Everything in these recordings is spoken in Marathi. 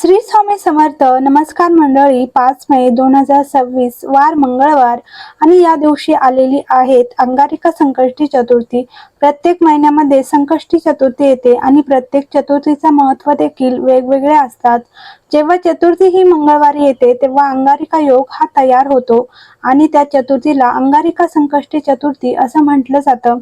श्री स्वामी समर्थ. नमस्कार मंडळी. 5 मे 2026 वार मंगळवार आणि या दिवशी आलेली आहेत अंगारिका संकष्टी चतुर्थी. प्रत्येक महिन्यामध्ये संकष्टी चतुर्थी येते आणि प्रत्येक चतुर्थीचा महत्त्व देखील वेगवेगळे असतात. जेव्हा चतुर्थी ही मंगळवारी येते तेव्हा अंगारिका योग हा तयार होतो आणि त्या चतुर्थीला अंगारिका संकष्टी चतुर्थी असं म्हटलं जातं.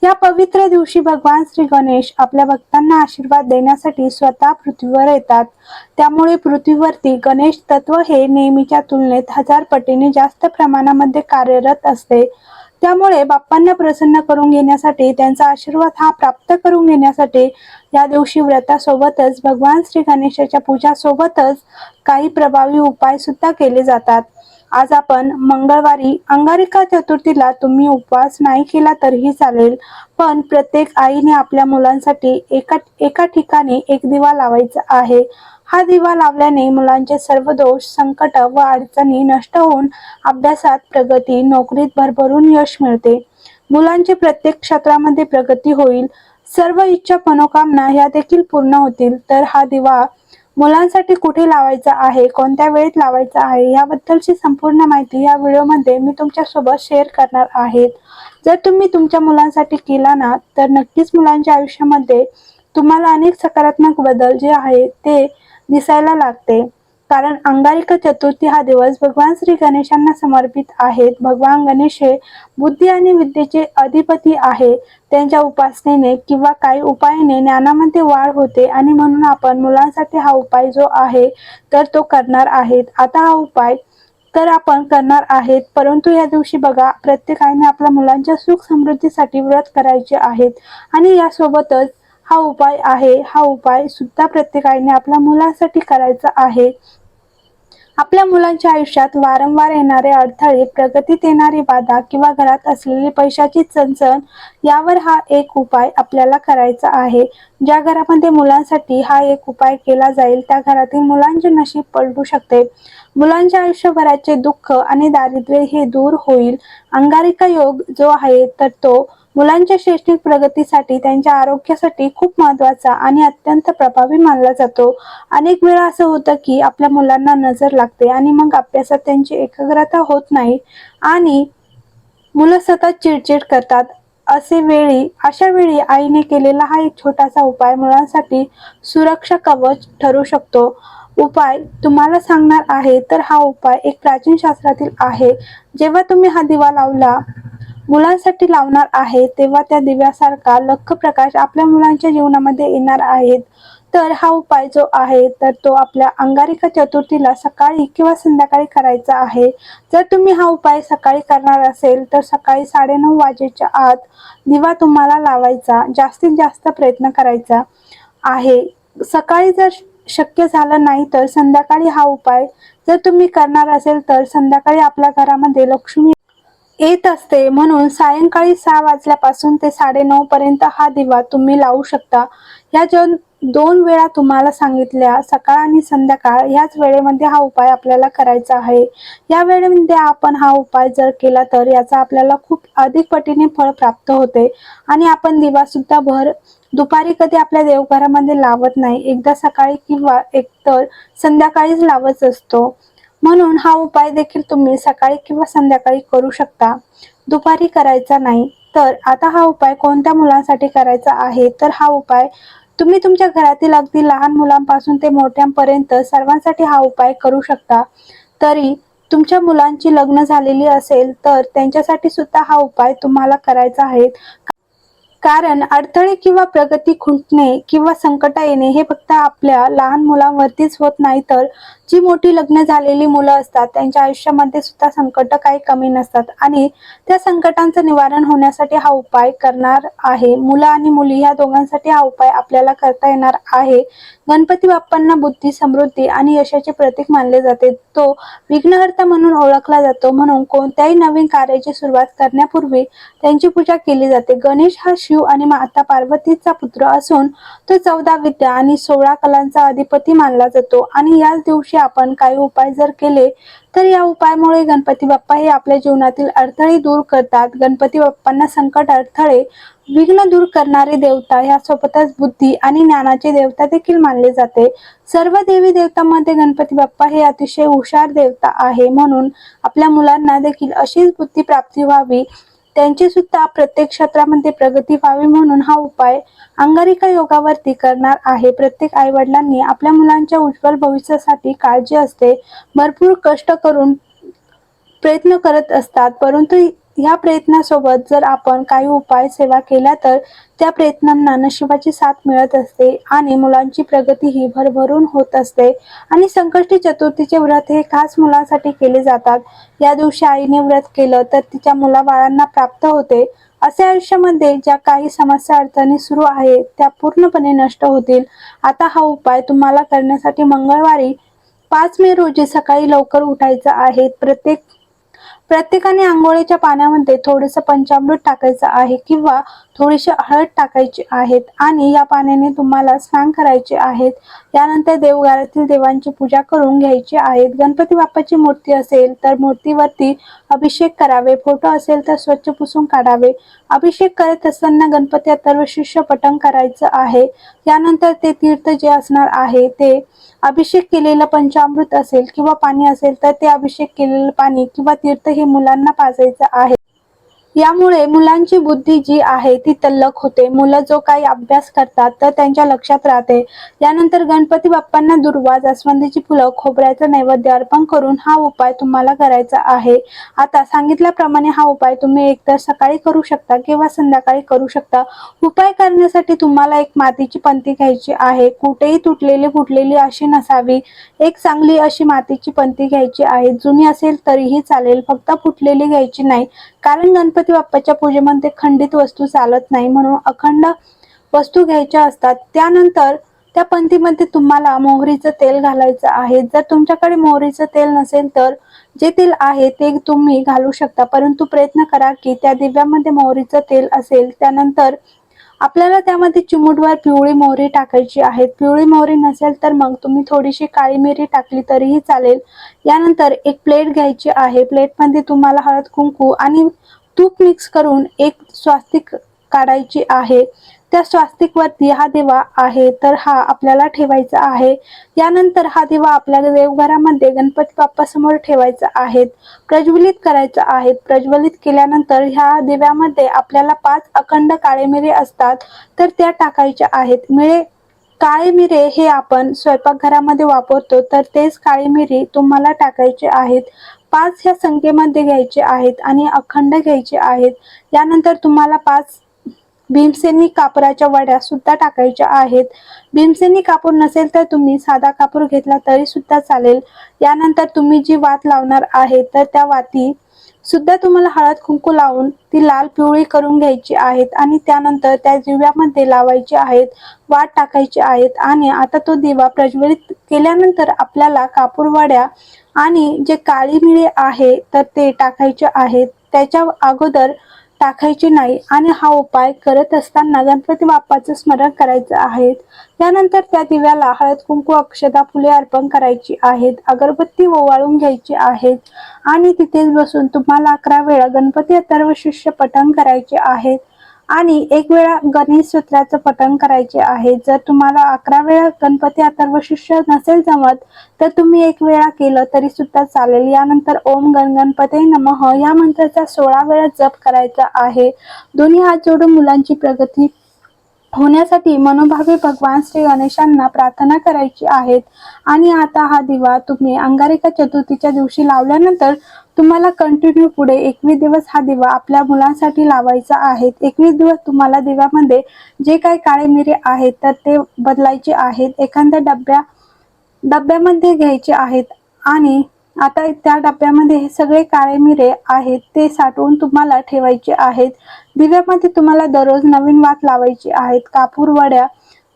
या पवित्र दिवशी भगवान श्री गणेश आपल्या भक्तांना आशीर्वाद देण्यासाठी स्वतः पृथ्वीवर येतात. त्यामुळे पृथ्वीवरती गणेश तत्व हे नेहमीच्या तुलनेत 1000 पटीने जास्त प्रमाणामध्ये कार्यरत असते. त्यामुळे बाप्पांना प्रसन्न करून घेण्यासाठी, त्यांचा आशीर्वाद हा प्राप्त करून घेण्यासाठी या दिवशी व्रतासोबतच भगवान श्री गणेशाच्या पूजासोबतच काही प्रभावी उपाय सुद्धा केले जातात. आज आपण मंगळवारी अंगारिका चतुर्थीला तुम्ही उपवास नाही केला तरीही चालेल, पण प्रत्येक आईने आपल्या मुलांसाठी एका ठिकाणी एक दिवा लावायचा आहे. हा दिवा लावल्याने मुलांचे सर्व दोष, संकट व अडचणी नष्ट होऊन अभ्यासात प्रगती, नोकरीत भरभरून यश मिळते. मुलांची प्रत्येक क्षेत्रामध्ये प्रगती होईल. सर्व इच्छा, मनोकामना ह्या देखील पूर्ण होतील. तर हा दिवा मुलांसाठी कुठे लावायचा आहे, कोणत्या वेळेत लावायचा आहे याबद्दलची संपूर्ण माहिती या व्हिडिओमध्ये मी तुमच्यासोबत शेअर करणार आहे. जर तुम्ही तुमच्या मुलांसाठी केला ना, तर नक्कीच मुलांच्या आयुष्यामध्ये तुम्हाला अनेक सकारात्मक बदल जे आहे ते दिसायला लागते. कारण अंगारिका चतुर्थी हा दिवस भगवान श्री गणेशांना समर्पित आहेत. भगवान गणेश हे बुद्धी आणि विद्येचे अधिपती आहे. त्यांच्या उपासनेने किंवा काही उपायाने ज्ञानामध्ये वाढ होते आणि म्हणून आपण मुलांसाठी हा उपाय जो आहे तर तो करणार आहेत. आता हा उपाय तर आपण करणार आहेत, परंतु या दिवशी बघा, प्रत्येक आईने आपल्या मुलांच्या सुख समृद्धीसाठी व्रत करायचे आहेत आणि यासोबतच हा उपाय आहे. हा उपाय सुद्धा प्रत्येक आईने आपल्या मुलांसाठी करायचा आहे. आपल्या मुलांच्या आयुष्यात वारंवार येणारे अडथळे, प्रगतीत येणारी बाधा किंवा घरात असलेली पैशाची चणचण यावर हा एक उपाय आपल्याला करायचा आहे. ज्या घरामध्ये मुलांसाठी हा एक उपाय केला जाईल त्या घरातील मुलांचे नशीब पलटू शकते. मुलांच्या आयुष्यभराचे दुःख आणि दारिद्र्य हे दूर होईल. अंगारिका योग जो आहे तर तो मुलांच्या शैक्षणिक प्रगतीसाठी, त्यांच्या आरोग्यासाठी खूप महत्त्वाचा आणि अत्यंत प्रभावी मानला जातो. अनेक वेळा असं होतं की आपल्या मुलांना नजर लागते आणि मग अभ्यासात त्यांची एकाग्रता होत नाही आणि मुलं सतत चिडचिड करतात. अशा वेळी आईने केलेला हा एक छोटासा उपाय मुलांसाठी सुरक्षा कवच ठरू शकतो. उपाय तुम्हाला सांगणार आहे, तर हा उपाय एक प्राचीन शास्त्रातील आहे. जेव्हा तुम्ही हा दिवा मुलांसाठी लावणार आहे तेव्हा त्या दिव्यासारखा लख प्रकाश आपल्या मुलांच्या जीवनामध्ये येणार आहेत. तर हा उपाय जो आहे तर तो आपल्या अंगारिका चतुर्थीला सकाळी किंवा संध्याकाळी करायचा आहे. जर तुम्ही हा उपाय सकाळी करणार असेल तर सकाळी 9:30 वाजेच्या आत दिवा तुम्हाला लावायचा जास्तीत जास्त प्रयत्न करायचा आहे. सकाळी जर शक्य झालं नाही तर संध्याकाळी हा उपाय जर तुम्ही करणार असेल तर संध्याकाळी आपल्या घरामध्ये लक्ष्मी येत असते, म्हणून सायंकाळी 6 वाजल्यापासून ते 9:30 पर्यंत हा दिवा तुम्ही लावू शकता. या दोन वेळा तुम्हाला सांगितल्या, सकाळ आणि संध्याकाळ, ह्याच वेळेमध्ये हा उपाय आपल्याला करायचा आहे. या वेळेमध्ये आपण हा उपाय जर केला तर याचा आपल्याला खूप अधिक पटीने फळ प्राप्त होते आणि आपण दिवा सुद्धा दुपारी कधी आपल्या देवघरामध्ये लावत नाही, एकदा सकाळी किंवा एकतर संध्याकाळीच लावत असतो. म्हणून हा उपाय देखील तुम्ही सकाळी किंवा संध्याकाळी करू शकता, दुपारी करायचा नाही. तर आता हा उपाय कोणत्या मुलांसाठी करायचा आहे, तर हा उपाय तुम्ही तुमच्या घरातील अगदी लहान मुलांपासून ते मोठ्यांपर्यंत सर्वांसाठी हा उपाय करू शकता. तरी तुमच्या मुलांची लग्न झालेली असेल तर त्यांच्यासाठी सुद्धा हा उपाय तुम्हाला करायचा आहे. कारण अडथळे किंवा प्रगती खुंटणे किंवा संकट येणे हे फक्त आपल्या लहान मुलांवरतीच होत नाही, तर जी मोठी लग्न झालेली मुलं असतात त्यांच्या आयुष्यामध्ये सुद्धा संकट काही कमी नसतात आणि त्या संकटांचं निवारण होण्यासाठी हा उपाय करणार आहे. मुलं आणि मुली या दोघांसाठी हा उपाय आपल्याला करता येणार आहे. गणपती बाप्पांना बुद्धी, समृद्धी आणि यशाचे प्रतीक मानले जाते. तो विघ्नहर्ता म्हणून ओळखला जातो, म्हणून कोणत्याही नवीन कार्याची सुरुवात करण्यापूर्वी त्यांची पूजा केली जाते. गणेश हा शिव आणि माता पार्वतीचा पुत्र असून तो 14 विद्या आणि 16 कलांचा अधिपती मानला जातो आणि याच दिवशी आपण काही उपाय जर केले तर या उपायामुळे गणपती बाप्पा हे आपल्या जीवनातील अडथळे दूर करतात. गणपती बाप्पांना संकट, अडथळे, विघ्न दूर करणारे देवता, यासोबतच बुद्धी आणि ज्ञानाचे देवता देखील मानले जाते. सर्व देवी देवतांमध्ये गणपती बाप्पा हे अतिशय हुशार देवता आहे. म्हणून आपल्या मुलांना देखील अशीच बुद्धी प्राप्ती व्हावी, त्यांची सुद्धा प्रत्येक क्षेत्रामध्ये प्रगती व्हावी म्हणून हा उपाय अंगारिका योगावरती करणार आहे. प्रत्येक आई वडिलांनी आपल्या मुलांच्या उज्ज्वल भविष्यासाठी काळजी असते, भरपूर कष्ट करून प्रयत्न करत असतात, परंतु ह्या प्रयत्नासोबत जर आपण काही उपाय सेवा केल्या तर त्या प्रयत्नांना नशिबाची साथ मिळत असते आणि मुलांची प्रगती ही भरभरून होत असते. आणि संकष्टी चतुर्थीचे व्रत हे खास मुलांसाठी केले जातात. या दिवशी आईने व्रत केलं तर तिच्या मुलाबाळांना प्राप्त होते. असे आयुष्यामध्ये ज्या काही समस्या, अडचणी सुरू आहेत त्या पूर्णपणे नष्ट होतील. आता हा उपाय तुम्हाला करण्यासाठी मंगळवारी 5 मे रोजी सकाळी लवकर उठायचं आहे. प्रत्येकाने आंघोळीच्या पाण्यामध्ये थोडंसं पंचामृत टाकायचं आहे किंवा थोडीशी हळद टाकायची आहेत आणि या पाण्याने तुम्हाला स्नान करायचे आहेत. यानंतर देवघरातील देवांची पूजा करून घ्यायची आहे. गणपती बाप्पाची मूर्ती असेल तर मूर्तीवरती अभिषेक करावे, फोटो असेल तर स्वच्छ पुसून काढावे. अभिषेक करत असताना गणपती अथर्वशीर्ष पठण करायचं आहे. यानंतर ते तीर्थ जे असणार आहे ते अभिषेक केलेलं पंचामृत असेल किंवा पाणी असेल तर ते अभिषेक केलेलं पाणी किंवा तीर्थ हे मुलांना पाजायचं आहे. यामुळे मुलांची बुद्धी जी आहे ती तल्लख होते. मुलं जो काही अभ्यास करतात तर त्यांच्या लक्षात राहते. यानंतर गणपती बाप्पांना दुर्वा, जास्वंदीची फुलं, खोबऱ्याचा नैवेद्य अर्पण करून हा उपाय तुम्हाला करायचा आहे. आता सांगितल्याप्रमाणे हा उपाय तुम्ही एकतर सकाळी करू शकता किंवा संध्याकाळी करू शकता. उपाय करण्यासाठी तुम्हाला एक मातीची पंती घ्यायची आहे. कुठेही तुटलेली फुटलेली अशी नसावी. एक चांगली अशी मातीची पंती घ्यायची आहे. जुनी असेल तरीही चालेल, फक्त फुटलेली घ्यायची नाही, कारण गणपती बाप्पाच्या पूजेमध्ये खंडित वस्तू चालत नाही, म्हणून अखंड वस्तू घ्यायच्या असतात. त्यानंतर त्या पंतीमध्ये तुम्हाला मोहरीचं तेल घालायचं आहे. जर तुमच्याकडे मोहरीचं तेल नसेल तर जे तेल आहे ते तुम्ही घालू शकता, परंतु प्रयत्न करा की त्या दिव्यामध्ये मोहरीचं तेल असेल. त्यानंतर आपल्याला त्यामध्ये चिमूटभर पिवळी मोहरी टाकायची आहे. पिवळी मोहरी नसेल तर मग तुम्ही थोडीशी काळी मिरी टाकली तरीही चालेल. यानंतर एक प्लेट घ्यायची आहे. प्लेटमध्ये तुम्हाला हळद, कुंकू आणि तूप मिक्स करून एक स्वास्तिक काढायची आहे. त्या स्वास्तिक वरती हा दिवा आहे तर हा आपल्याला ठेवायचा आहे. यानंतर हा दिवा आपल्या देवघरामध्ये गणपती बाप्पा समोर ठेवायचा आहे, प्रज्वलित करायचा आहे. प्रज्वलित केल्यानंतर ह्या दिव्यामध्ये आपल्याला 5 अखंड काळे मिरे असतात तर त्या टाकायच्या आहेत. काळे मिरे हे आपण स्वयंपाकघरामध्ये वापरतो तर तेच काळे मिरे तुम्हाला टाकायचे आहेत. 5 ह्या संख्येमध्ये घ्यायचे आहेत आणि अखंड घ्यायचे आहेत. यानंतर तुम्हाला 5 भीमसेनी कापराच्या वड्या सुद्धा टाकायच्या आहेत. भीमसेनी कापूर नसेल तर तुम्ही साधा कापूर घेतला तरी सुद्धा चालेल. यानंतर तुम्ही जी वात लावणार आहे तर त्या वाती सुद्धा तुम्हाला हळद, कुंकू लावून ती लाल पिवळी करून घ्यायची आहेत आणि त्यानंतर त्या दिव्यामध्ये लावायची आहेत, वात टाकायची आहेत. आणि आता तो दिवा प्रज्वलित केल्यानंतर आपल्याला कापूर वड्या आणि जे काळी मिरे आहे तर ते टाकायचे आहेत. त्याच्या अगोदर टाकायचे नाही. आणि हा उपाय करत असताना गणपती बाप्पाचं स्मरण करायचं आहे. त्यानंतर त्या दिव्याला हळद, कुंकू, अक्षता, फुले अर्पण करायची आहेत. अगरबत्ती ओवाळून घ्यायची आहेत आणि तिथेच बसून तुम्हाला 11 वेळा गणपती अथर्वशीर्ष पठण करायचे आहेत आणि 1 वेळा गणेश स्तोत्राचं पठण करायचे आहे. जर तुम्हाला 11 वेळा गणपती अथर्वशीर्ष नसेल जमत तर तुम्ही 1 वेळा केलं तरी सुद्धा चालेल. यानंतर ओम गण गणपते नमः या मंत्राचा 16 वेळा जप करायचा आहे. दोन्ही हात जोडून मुलांची प्रगती होण्यासाठी मनोभावे भगवान श्री गणेशांना प्रार्थना करायची आहेत. आणि आता हा दिवा तुम्ही अंगारिका चतुर्थीच्या दिवशी लावल्यानंतर तुम्हाला कंटिन्यू पुढे 21 दिवस हा दिवा आपल्या मुलांसाठी लावायचा आहे. 21 दिवस तुम्हाला दिव्यामध्ये जे काही काळे मिरे आहेत तर ते बदलायचे आहेत, एखाद्या डब्यामध्ये घ्यायचे आहेत. आणि आता त्या डब्यामध्ये हे सगळे काळे मिरे आहेत ते साठवून तुम्हाला ठेवायचे आहेत. दिव्यामध्ये तुम्हाला दररोज नवीन वात लावायची आहेत. कापूर वड्या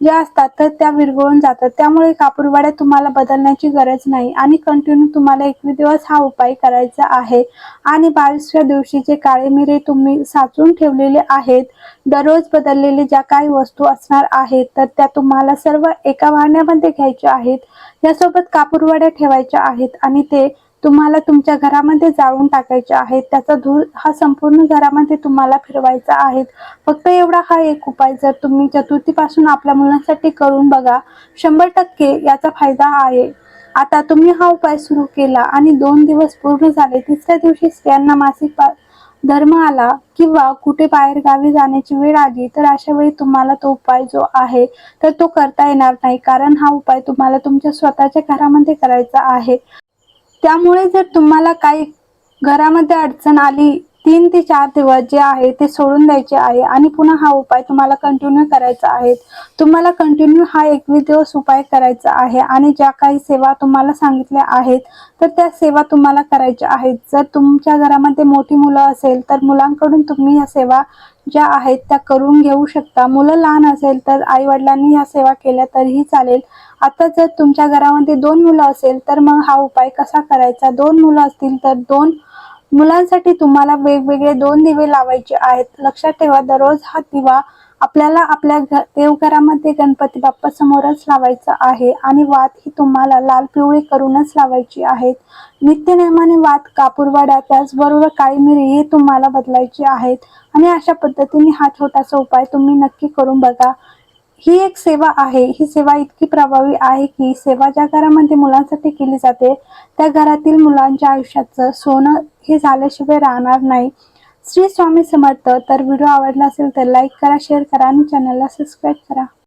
ज्या असतात तर त्या विरघळून जातात. त्यामुळे कापूरवाड्या तुम्हाला बदलण्याची गरज नाही आणि कंटिन्यू तुम्हाला 21 दिवस हा उपाय करायचा आहे. आणि 22व्या दिवशी जे काळे मिरे तुम्ही साचून ठेवलेले आहेत, दररोज बदललेले ज्या काही वस्तू असणार आहेत, तर त्या तुम्हाला सर्व एका भांड्यामध्ये घ्यायच्या आहेत. यासोबत कापूरवाड्या ठेवायच्या आहेत आणि ते तुम्हाला तुमच्या घरामध्ये जाळून टाकायचे आहेत. त्याचा धूर हा संपूर्ण घरामध्ये तुम्हाला फिरवायचा आहे. फक्त एवढा हा एक उपाय जर तुम्ही चतुर्थीपासून आपल्या मुलांसाठी करून बघा, 100% याचा फायदा आहे. आता तुम्ही हा उपाय सुरू केला आणि 2 दिवस पूर्ण झाले, तिसऱ्या दिवशी स्त्रियांना मासिक धर्म आला किंवा कुठे बाहेर गावी जाण्याची वेळ आली, तर अशा वेळी तुम्हाला तो उपाय जो आहे तर तो करता येणार नाही, कारण हा उपाय तुम्हाला तुमच्या स्वतःच्या घरामध्ये करायचा आहे. त्यामुळे जर तुम्हाला काही घरामध्ये अडचण आली, 3 ते 4 दिवस जे आहे ते सोडून द्यायचे आहे आणि पुन्हा हा उपाय तुम्हाला कंटिन्यू करायचा आहे. तुम्हाला कंटिन्यू हा 21 दिवस उपाय करायचा आहे आणि ज्या काही सेवा तुम्हाला सांगितल्या आहेत, तर त्या सेवा तुम्हाला करायच्या आहेत. जर तुमच्या घरामध्ये मोठी मुलं असेल, तर मुलांकडून तुम्ही ह्या सेवा ज्या आहेत त्या करून घेऊ शकता. मुलं लहान असेल तर आई-वडिलांनी ह्या सेवा केल्या तरीही चालेल. आता जर तुमच्या घरामध्ये 2 मुलं असेल, तर मग हा उपाय कसा करायचा? 2 मुलं असतील तर 2 मुलांसाठी तुम्हाला वेगवेगळे 2 दिवे लावायचे आहेत. लक्षात ठेवा, दररोज हा दिवा आपल्याला आपल्या देवघरामध्ये गणपती बाप्पा समोरच लावायचा आहे आणि वात ही तुम्हाला लाल पिवळी करूनच लावायची आहेत. नित्यनेमाने वात, कापूरवाड्या, त्याचबरोबर काळी मिरी हे तुम्हाला बदलायची आहेत आणि अशा पद्धतीने हा छोटासा उपाय तुम्ही नक्की करून बघा. ही एक सेवा आहे. ही सेवा इतकी प्रभावी आहे की सेवा ज्या घरामध्ये मुलांसाठी केली जाते, त्या घरातील मुलांच्या आयुष्याचं सोनं हे झाल्याशिवाय राहणार नाही. श्री स्वामी समर्थ. तर व्हिडिओ आवडला असेल तर लाईक करा, शेअर करा आणि चॅनलला सबस्क्राईब करा.